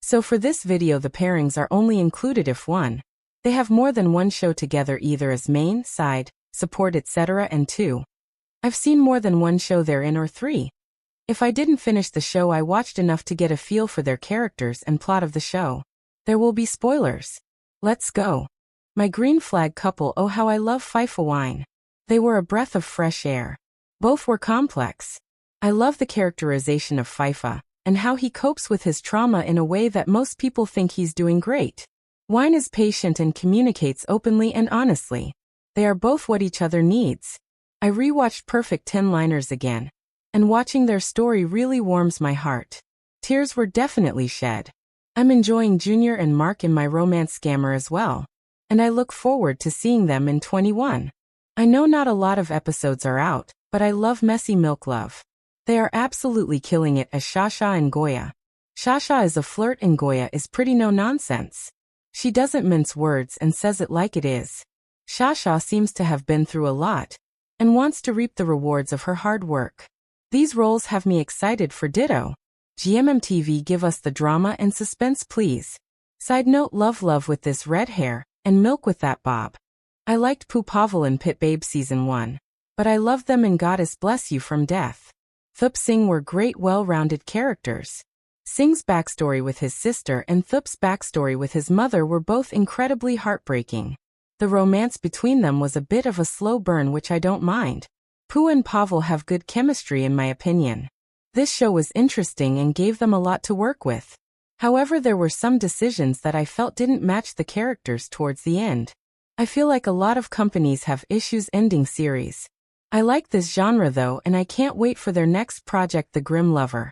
So for this video the pairings are only included if one, they have more than one show together either as main, side, support etc. and 2, I've seen more than one show they're in or 3. If I didn't finish the show I watched enough to get a feel for their characters and plot of the show. There will be spoilers. Let's go. My green flag couple. Oh how I love Fave wine. They were a breath of fresh air. Both were complex. I love the characterization of Fave, and how he copes with his trauma in a way that most people think he's doing great. Wine is patient and communicates openly and honestly. They are both what each other needs. I rewatched Perfect 10-liners again, and watching their story really warms my heart. Tears were definitely shed. I'm enjoying Junior and Mark in my romance scammer as well, and I look forward to seeing them in 21. I know not a lot of episodes are out, but I love messy milk love. They are absolutely killing it as Shasha and Goya. Shasha is a flirt and Goya is pretty no-nonsense. She doesn't mince words and says it like it is. Shasha seems to have been through a lot, and wants to reap the rewards of her hard work. These roles have me excited for Ditto. GMMTV give us the drama and suspense please. Side note love with this red hair, and milk with that bob. I liked Pooh Pavel and Pit Babe season 1, but I loved them in Goddess Bless You from Death. Thup Singh were great well-rounded characters. Singh's backstory with his sister and Thup's backstory with his mother were both incredibly heartbreaking. The romance between them was a bit of a slow burn which I don't mind. Pooh and Pavel have good chemistry in my opinion. This show was interesting and gave them a lot to work with. However, there were some decisions that I felt didn't match the characters towards the end. I feel like a lot of companies have issues ending series. I like this genre though and I can't wait for their next project The Grim Lover.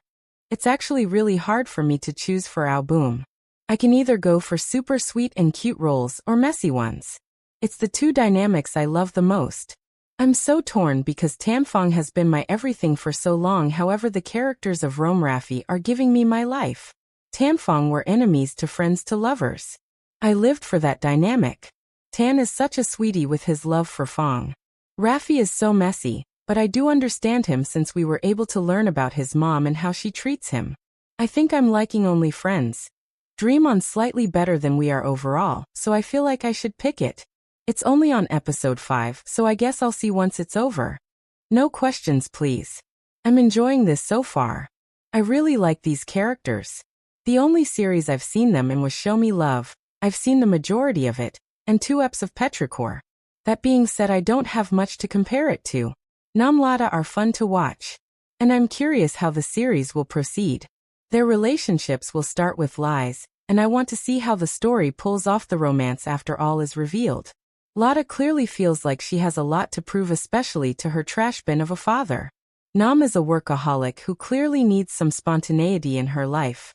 It's actually really hard for me to choose for album. I can either go for super sweet and cute roles or messy ones. It's the two dynamics I love the most. I'm so torn because Tamfong has been my everything for so long, however the characters of Rome Raffi are giving me my life. Tamfong were enemies to friends to lovers. I lived for that dynamic. Tan is such a sweetie with his love for Fong. Raffi is so messy, but I do understand him since we were able to learn about his mom and how she treats him. I think I'm liking Only Friends. Dream on slightly better than we are overall, so I feel like I should pick it. It's only on episode 5, so I guess I'll see once it's over. No questions please. I'm enjoying this so far. I really like these characters. The only series I've seen them in was Show Me Love. I've seen the majority of it, and 2 eps of Petrichor. That being said, I don't have much to compare it to. Namlada are fun to watch. And I'm curious how the series will proceed. Their relationships will start with lies, and I want to see how the story pulls off the romance after all is revealed. Lada clearly feels like she has a lot to prove, especially to her trash bin of a father. Nam is a workaholic who clearly needs some spontaneity in her life.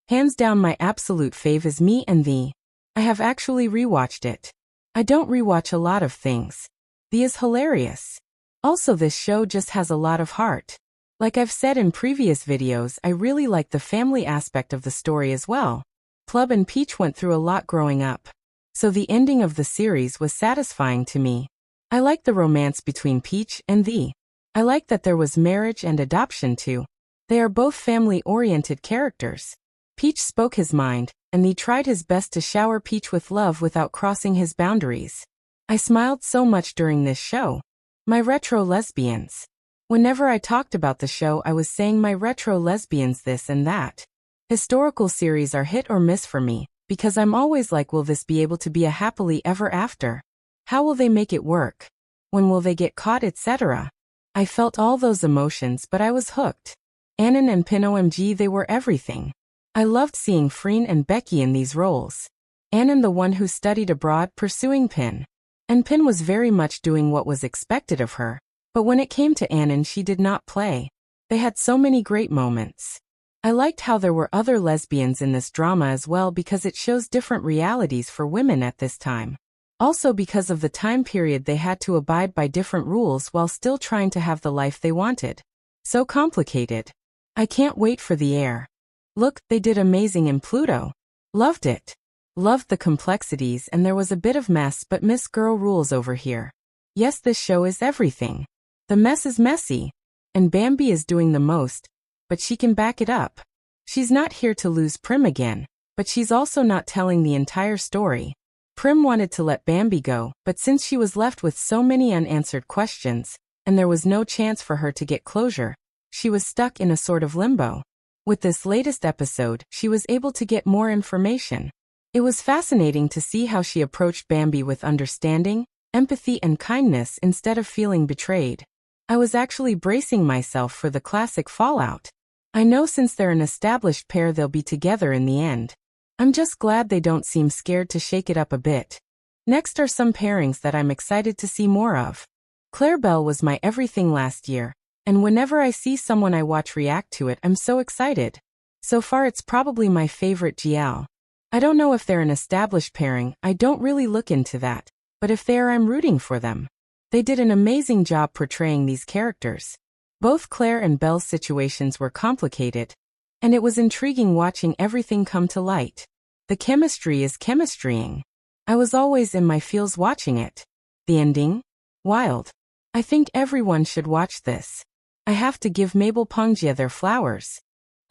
Hands down my absolute fave is Me and Thee. I have actually rewatched it. I don't rewatch a lot of things. Thee is hilarious. Also this show just has a lot of heart. Like I've said in previous videos, I really like the family aspect of the story as well. Club and Peach went through a lot growing up. So the ending of the series was satisfying to me. I like the romance between Peach and Thee. I like that there was marriage and adoption too. They are both family-oriented characters. Peach spoke his mind, and Thee tried his best to shower Peach with love without crossing his boundaries. I smiled so much during this show. My retro lesbians. Whenever I talked about the show I was saying my retro lesbians this and that. Historical series are hit or miss for me, because I'm always like, will this be able to be a happily ever after? How will they make it work? When will they get caught, etc.? I felt all those emotions, but I was hooked. Annan and Pin, OMG, they were everything. I loved seeing Freen and Becky in these roles. Annan the one who studied abroad pursuing Pin. And Pin was very much doing what was expected of her. But when it came to Annan she did not play. They had so many great moments. I liked how there were other lesbians in this drama as well because it shows different realities for women at this time. Also because of the time period they had to abide by different rules while still trying to have the life they wanted. So complicated. I can't wait for the air. Look, they did amazing in Pluto. Loved it. Loved the complexities and there was a bit of mess, but Miss Girl rules over here. Yes, this show is everything. The mess is messy. And Bambi is doing the most, but she can back it up. She's not here to lose Prim again. but she's also not telling the entire story. Prim wanted to let Bambi go, but since she was left with so many unanswered questions, and there was no chance for her to get closure, she was stuck in a sort of limbo. With this latest episode, she was able to get more information. It was fascinating to see how she approached Bambi with understanding, empathy, and kindness instead of feeling betrayed. I was actually bracing myself for the classic fallout. I know since they're an established pair they'll be together in the end. I'm just glad they don't seem scared to shake it up a bit. Next are some pairings that I'm excited to see more of. Claire Bell was my everything last year, and whenever I see someone I watch react to it, I'm so excited. So far it's probably my favorite GL. I don't know if they're an established pairing, I don't really look into that, but if they are, I'm rooting for them. They did an amazing job portraying these characters. Both Claire and Belle's situations were complicated, and it was intriguing watching everything come to light. The chemistry is chemistrying. I was always in my feels watching it. The ending? Wild. I think everyone should watch this. I have to give Mabel Pungia their flowers.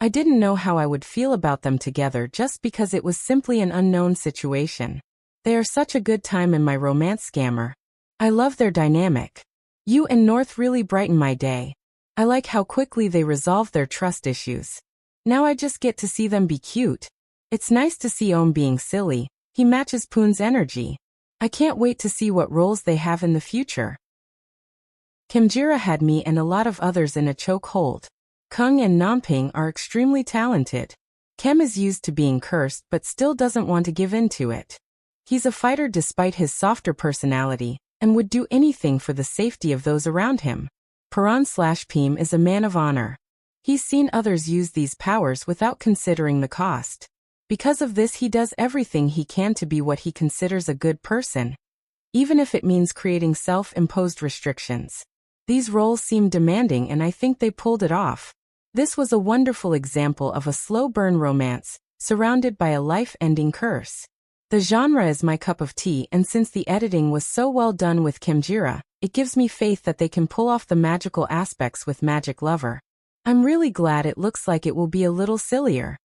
I didn't know how I would feel about them together just because it was simply an unknown situation. They are such a good time in my romance scammer. I love their dynamic. You and North really brighten my day. I like how quickly they resolve their trust issues. Now I just get to see them be cute. It's nice to see Ohm being silly. He matches Poon's energy. I can't wait to see what roles they have in the future. Kimjira had me and a lot of others in a choke hold. Kung and Namping are extremely talented. Kem is used to being cursed but still doesn't want to give in to it. He's a fighter despite his softer personality, and would do anything for the safety of those around him. Paran/Peem is a man of honor. He's seen others use these powers without considering the cost. Because of this, he does everything he can to be what he considers a good person, even if it means creating self-imposed restrictions. These roles seem demanding, and I think they pulled it off. This was a wonderful example of a slow burn romance, surrounded by a life-ending curse. The genre is my cup of tea, and since the editing was so well done with Kimjira, it gives me faith that they can pull off the magical aspects with Magic Lover. I'm really glad it looks like it will be a little sillier.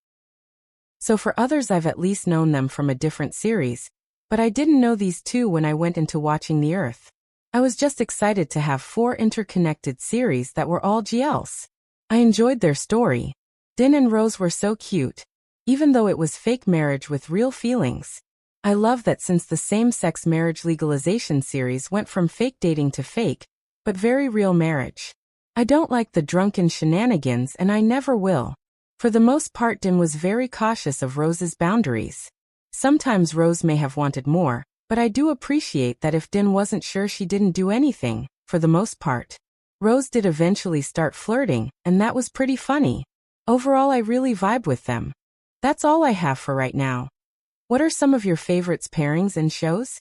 So for others, I've at least known them from a different series, but I didn't know these two when I went into watching the Earth. I was just excited to have 4 interconnected series that were all GLs. I enjoyed their story. Din and Rose were so cute, even though it was fake marriage with real feelings. I love that since the same-sex marriage legalization series went from fake dating to fake, but very real marriage. I don't like the drunken shenanigans, and I never will. For the most part, Din was very cautious of Rose's boundaries. Sometimes Rose may have wanted more, but I do appreciate that if Din wasn't sure, she didn't do anything, for the most part. Rose did eventually start flirting, and that was pretty funny. Overall, I really vibe with them. That's all I have for right now. What are some of your favorites, pairings, and shows?